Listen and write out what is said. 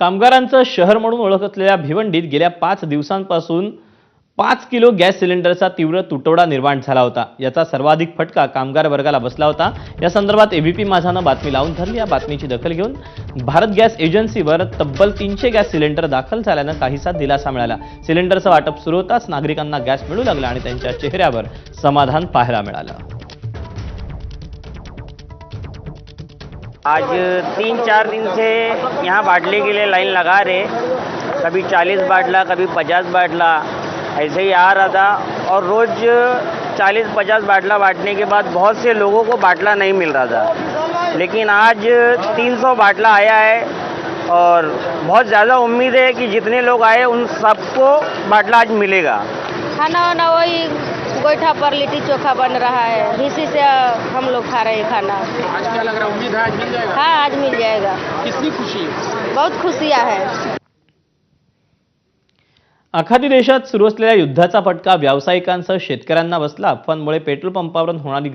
कामगारांचं शहर म्हणून ओळख असलेल्या भिवंडीत गेल्या 5 दिवसांपासून 5 किलो गॅस सिलेंडरचा तीव्र तुटवडा निर्माण झाला होता। याचा सर्वाधिक फटका कामगार वर्गाला बसला होता। या संदर्भात एबीपी माझानं बातमी लावून धरली। या बातमीची दखल घेऊन भारत गॅस एजन्सीवर तब्बल 300 गॅस सिलेंडर दाखल झाल्यानं काहीसा दिलासा मिळाला। सिलेंडरचं वाटप सुरू होताच नागरिकांना गॅस मिळू लागला आणि त्यांच्या चेहऱ्यावर समाधान पाहायला मिळालं। आज 3-4 दिन से यहाँ बाटले के लिए लाइन लगा रहे, कभी 40 बाटला, कभी 50 बाटला, ऐसे ही आ रहा था। और रोज़ 40-50 बाटला बांटने के बाद बहुत से लोगों को बाटला नहीं मिल रहा था, लेकिन आज 300 बाटला आया है और बहुत ज़्यादा उम्मीद है कि जितने लोग आए उन सबको बाटला आज मिलेगा। खाना वाना वही गोईठा पर लिट्टी चोखा बन रहा है, इसी से हम लोग खा रहे हैं खाना। आज क्या लग रहा है, उम्मीद है आज मिल जाएगा? हाँ, आज मिल जाएगा। कितनी खुशी है? बहुत खुशियाँ है। आखाती देशात सुरू असलेल्या युद्धाचा फटका व्यावसायिकांसह शेतकऱ्यांना बसला। अफवांमुळे पेट्रोल पंपावरून होणारी